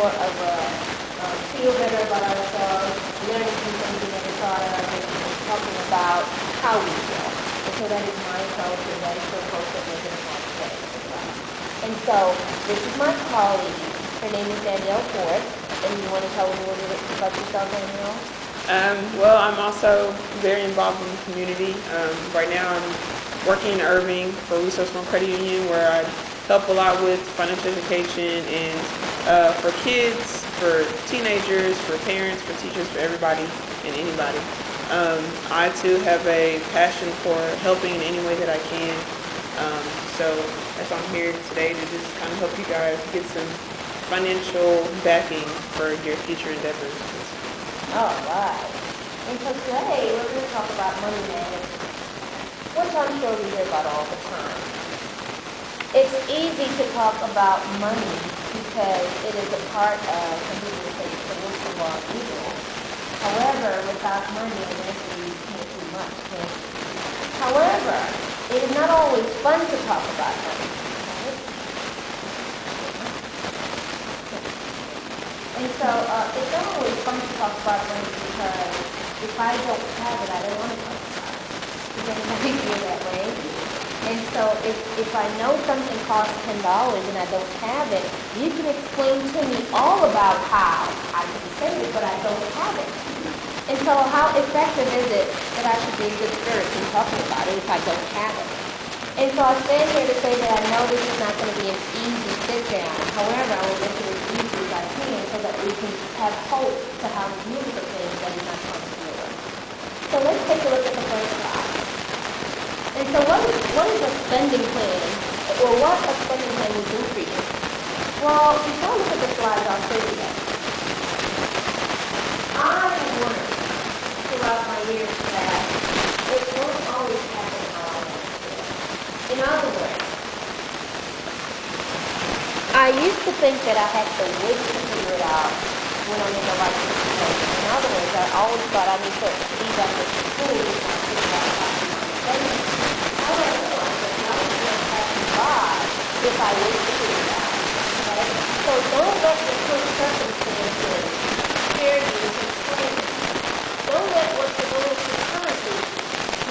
sort of feel better about ourselves, learning some things we never thought of, and talking about how we feel. And so that is my approach, and that is the approach that we're going to have today as well. And so this is my colleague. Her name is Danielle Ford. And you want to tell us a little bit about yourself, Danielle? Well, I'm also very involved in the community. Right now I'm working in Irving for Resource Loan Credit Union, where I help a lot with financial education and for kids, for teenagers, for parents, for teachers, for everybody and anybody. I too have a passion for helping in any way that I can. So that's why I'm here today, to just kind of help you guys get some financial backing for your future endeavors. All right. And so today we're going to talk about money management, which I'm sure we hear about all the time. It's easy to talk about money because it is a part of, some people say, traditional law of evil. However, without money, eventually you can't do much, can you? However, it is not always fun to talk about money. Right? And so it's not always fun to talk about money because if I don't have it, I don't want to talk about it. Does anybody feel that way? And so if I know something costs $10 and I don't have it, you can explain to me all about how I can save it, but I don't have it. And so how effective is it that I should be in good spirits in talking about it if I don't have it? And so I stand here to say that I know this is not going to be an easy sit down. However, I will make it as easy as I can so that we can have hope to how to deal with the things that we're not trying to deal with. So let's take a look at the first slide. And so what is a spending plan, or what a spending plan will do for you? Well, before I look at the slides, I'll show you that. I learned throughout my years that it won't always happen how I want it to. In other words, I used to think that I had to wait to figure it out when I'm in the right situation. In other words, I always thought I need to be back at school before I figure out how to do my spending. How do I realize that life is going to pass me by if I wait to figure it out? Right? So don't let your current circumstances scare you and strain you. Don't let what you're going through currently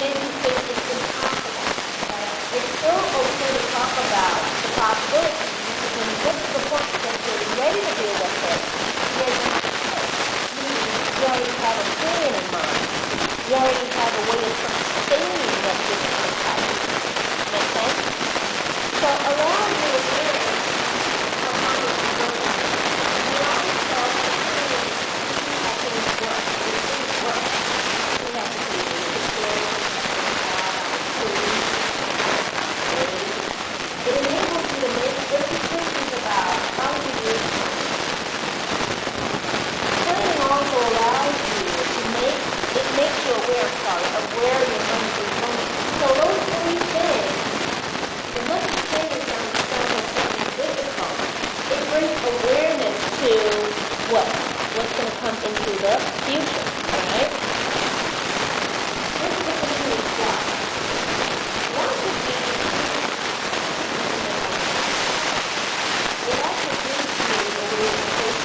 make you think it's impossible. Right? It's still okay to talk about the possibilities, because when you get to the point that you're ready to deal with it, you're not prepared. You already have a plan in mind. You already have a way of sustaining that difficult time. Make sense? So allow you to learn how money works. We always tell the plan how things work. Things work. We have to be secure, it enables you to make good decisions about how you use money. Planning also allows you to makes you aware of where your money is going. So those three things, as much as planning sounds difficult, it brings awareness to what's going to come into the future, right? Let's look into the slide. What would be it actually gives you a way to take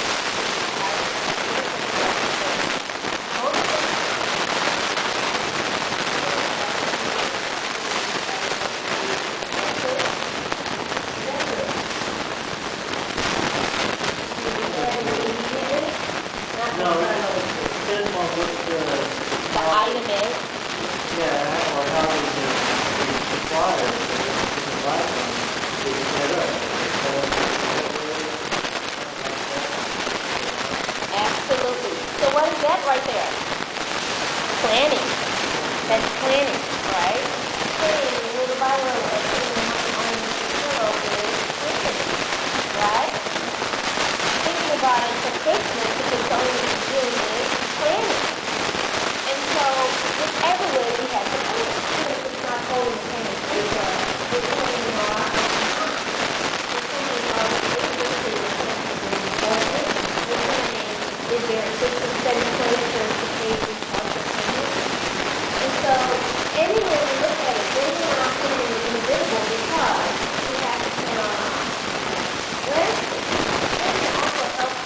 right there. Planning. That's planning, right? Planning, a little by little, putting on the pillow is planning, right? Thinking about it for Christmas, if it's only June, is planning. And so, whichever way we have to plan, even if it's not holding pen and paper, we're planning our mind. We're planning our behavior to important. We're planning, is there a system set in place for us to pay these types of payments? And so, anywhere we look at it, building our planning is invisible because we have to plan our mind. Lastly, planning also helps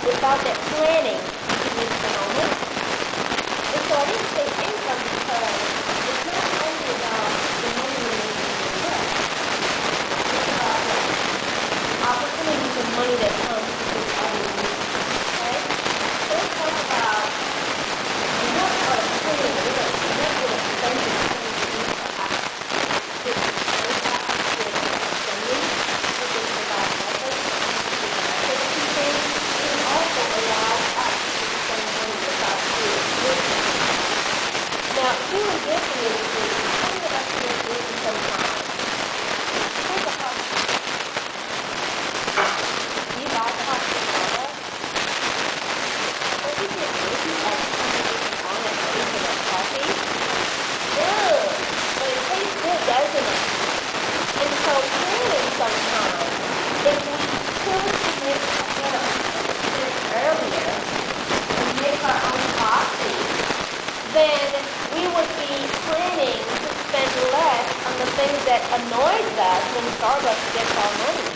without that planning, you miss the moment. And so I didn't say income because it's not only about the money you're making in your work. It's about the opportunities and money that comes with other needs. Okay? So let's talk about enough of planning really, enough of spending planning to do for us. It's spending, which is about methods, activity things, and also allows us to spend money without fear. Now, feeling guilty is some of us feel guilty sometimes. Think of how you buy the house together. Don't you feel guilty at on a plate of coffee? Ew, but it tastes good, doesn't it? And so planning sometimes, if we choose to make earlier and make our own coffee, then we would be planning to spend less on the things that annoys us when Starbucks gets our money.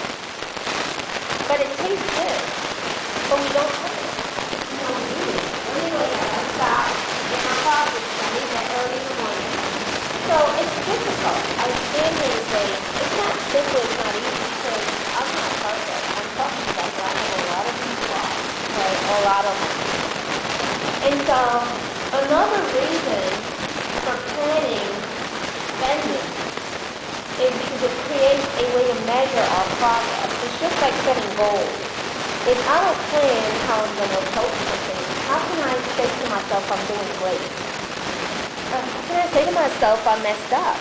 But it tastes good, but we don't have it. We don't need it. Let me go outside, get my coffee, I need that early in the morning. So it's difficult. I stand here and say, it's not simple, it's not easy, because I'm not perfect. I'm talking about that. I know a lot of people are, okay, a lot of them. And so another reason for planning spending is because it creates a way to measure our progress. It's just like setting goals. If I don't plan how I'm going to approach something, how can I say to myself I'm doing great? How can I say to myself I messed up?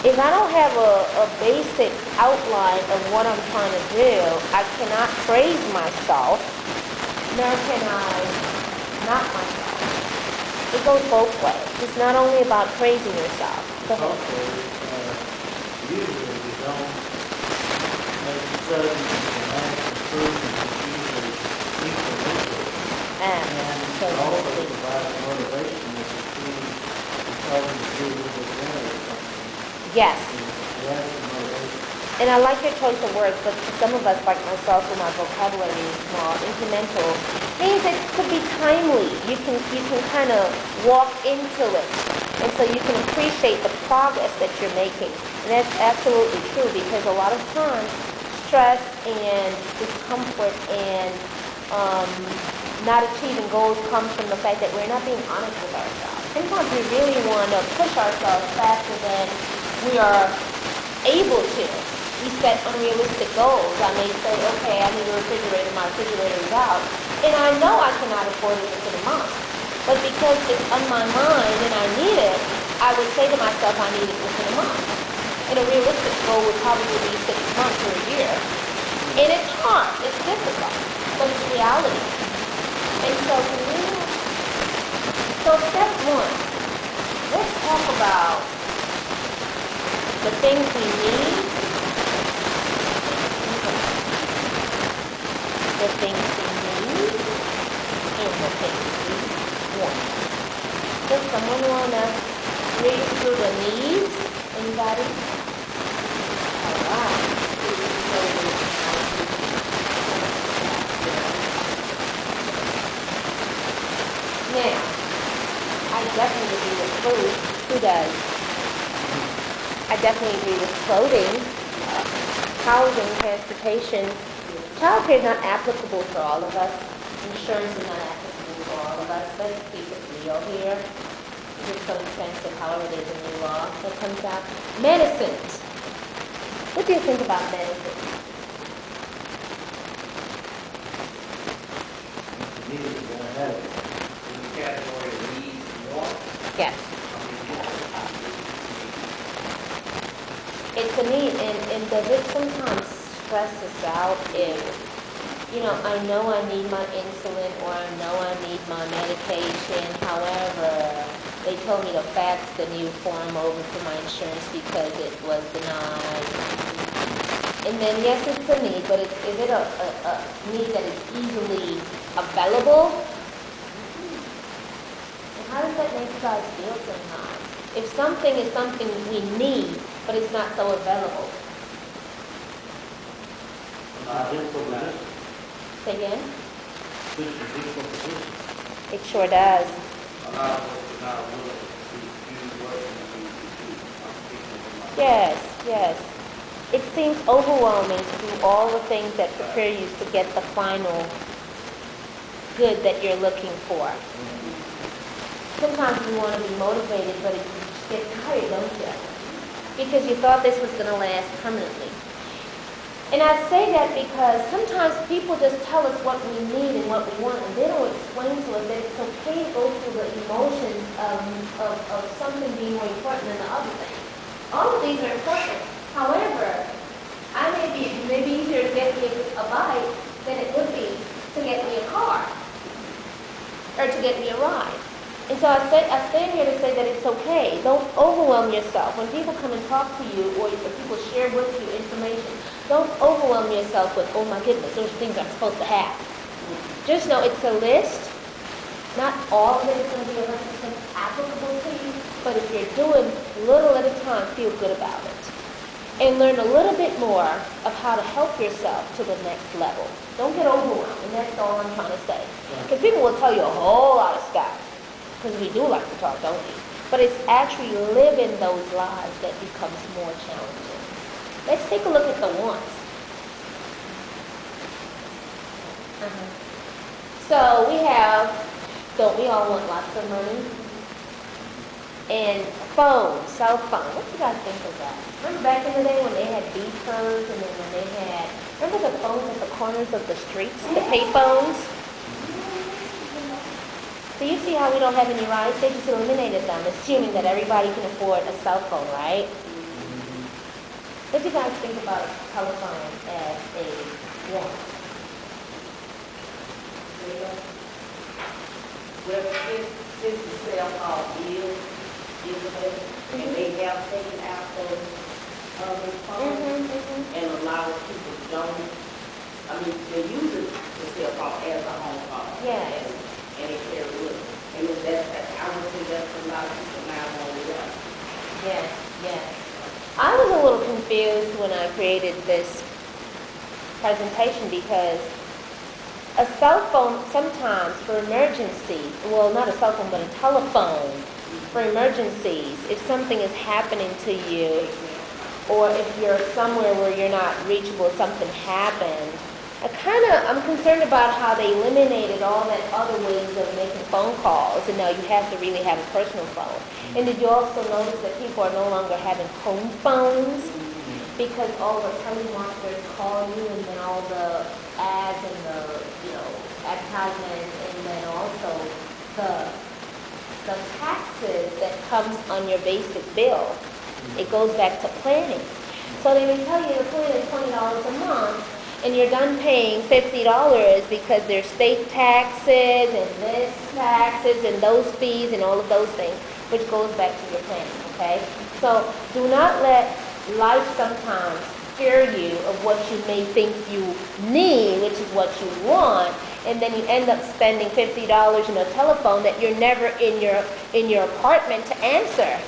If I don't have a basic outline of what I'm trying to do, I cannot praise myself, nor can I knock myself. It goes both ways. It's not only about praising yourself. Go ahead. Usually we don't make sudden dramatic improvements, usually incremental. And So it also provides motivation as a team because you do a little bit better or something. yes. That's the motivation. And I like your choice of words, but for some of us, like myself, when my vocabulary is small, incremental means it could be timely. You can kind of walk into it, and so you can appreciate the progress that you're making. And that's absolutely true, because a lot of times, stress and discomfort and not achieving goals comes from the fact that we're not being honest with ourselves. Sometimes we really want to push ourselves faster than we are able to. We set unrealistic goals. I may say, okay, I need a refrigerator, my refrigerator is out, and I know I cannot afford it within a month. But because it's on my mind and I need it, I would say to myself I need it within a month. And a realistic goal would probably be 6 months or a year. And it's hard, it's difficult, but it's reality. And so step one, let's talk about the things we need, the things we need, and the things we want. Does someone want to read through the needs? Anybody? All right. Now, I definitely agree with food. Who does? I definitely agree with clothing, housing, transportation. Childcare is not applicable for all of us. Insurance is not applicable for all of us. Let's keep it real here. It's so expensive, however, there's a new law that comes out. Medicines. What do you think about medicine? Needs are going to have it. In the category of needs more, Yes. It's a need, and does it sometimes stress us out if, I know I need my insulin or I know I need my medication, however, they told me to fax the new form over to my insurance because it was denied. And then, yes, it's a need, but is it a need that is easily available? And how does that make you guys feel sometimes? If something is something we need, but it's not so available. It's a difficult decision. Say again? This is equal position. It sure does. A lot of us are not willing to do work and do. I'm speaking for myself. Yes, yes. It seems overwhelming to do all the things that prepare you to get the final good that you're looking for. Sometimes you want to be motivated, but you just get tired, don't you? Because you thought this was going to last permanently. And I say that because sometimes people just tell us what we need and what we want, and they don't explain to us that it's okay to go through the emotions of something being more important than the other thing. All of these are important. However, it may be easier to get me a bike than it would be to get me a car or to get me a ride. And so I stand here to say that it's okay. Don't overwhelm yourself. When people come and talk to you or people share with you information, don't overwhelm yourself with, oh my goodness, those are things I'm supposed to have. Just know it's a list. Not all of it is going to be 100% applicable to you, but if you're doing little at a time, feel good about it. And learn a little bit more of how to help yourself to the next level. Don't get overwhelmed, and that's all I'm trying to say. Because people will tell you a whole lot of stuff. Because we do like to talk, don't we? But it's actually living those lives that becomes more challenging. Let's take a look at the wants. So we have, don't we all want lots of money? And phones, cell phone. What do you guys think of that? Remember back in the day when they had beepers and then when they had, remember the phones at the corners of the streets, the pay phones? So you see how we don't have any rights? They just eliminated them, assuming that everybody can afford a cell phone, right? What do you guys think about a telephone as a want? Well, since the cell phone is and they have taken out those phones and a lot of people don't, I mean, they use the cell phone as a home phone. Yes. And they carry with them. And I would say that's a lot of people now want to run. Yes, yes. I was a little confused when I created this presentation because a cell phone sometimes for emergency, well, not a cell phone, but a telephone for emergencies, if something is happening to you or if you're somewhere where you're not reachable, something happened, I'm concerned about how they eliminated all that other ways of making phone calls, and now you have to really have a personal phone. And did you also notice that people are no longer having home phones because all the telemarketers call you, and then all the ads and the advertisements, and then also the taxes that comes on your basic bill. It goes back to planning. So they may tell you to put in $20 a month, and you're done paying $50 because there's state taxes and this taxes and those fees and all of those things, which goes back to your planning, okay? So do not let life sometimes scare you of what you may think you need, which is what you want, and then you end up spending $50 in a telephone that you're never in your apartment to answer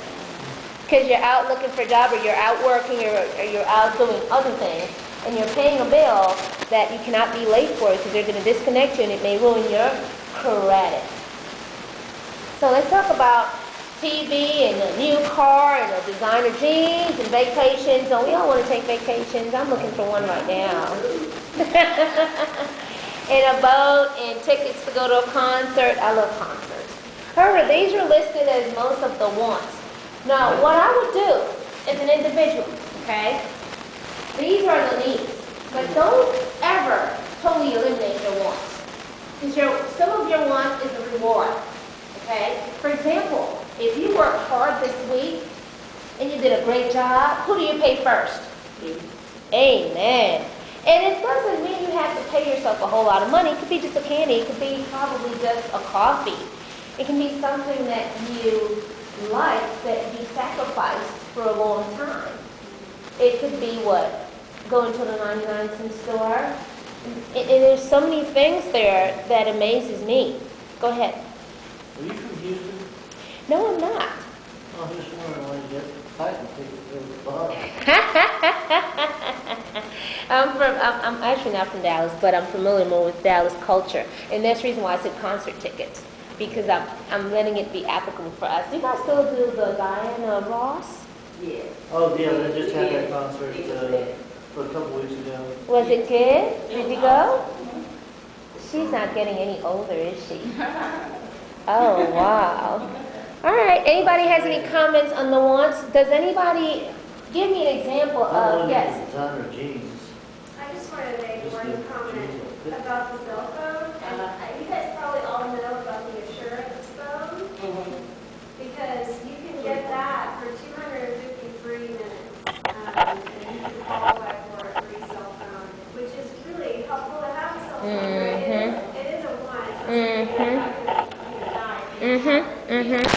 because you're out looking for a job, or you're out working, or you're out doing other things, and you're paying a bill that you cannot be late for because they're going to disconnect you and it may ruin your credit. So let's talk about TV and a new car and a designer jeans and vacations. Oh, we all want to take vacations. I'm looking for one right now. And a boat and tickets to go to a concert. I love concerts. However, these are listed as most of the wants. Now, what I would do as an individual, okay, these are the needs, but don't ever totally eliminate your wants. Because some of your wants is a reward, okay? For example, if you worked hard this week and you did a great job, who do you pay first? Amen. And it doesn't mean you have to pay yourself a whole lot of money. It could be just a candy. It could be probably just a coffee. It can be something that you like that you sacrificed for a long time. It could be what? Going to the 99-cent store. And there's so many things there that amazes me. Go ahead. Are you from Houston? No, I'm not. I'm just wondering why you get fighting people to the bottom. I'm actually not from Dallas, but I'm familiar more with Dallas culture. And that's the reason why I said concert tickets, because I'm letting it be applicable for us. Do you guys still do the Diana Ross? Yeah. Oh, yeah, they just had that concert, It was there. for a couple weeks ago. Was it good? Did you go? She's not getting any older, is she? Oh, wow. All right, anybody has any comments on the wants? Does anybody, give me an example of, yes. Designer jeans. I just wanted to make Just one the comment jeans. about the cell phone. And you guys probably all know about the assurance phone, because you can get that for 253 minutes. And you can qualify for a free cell phone, which is really helpful to have a cell phone. It is a want. It's not something that you can die if you have it.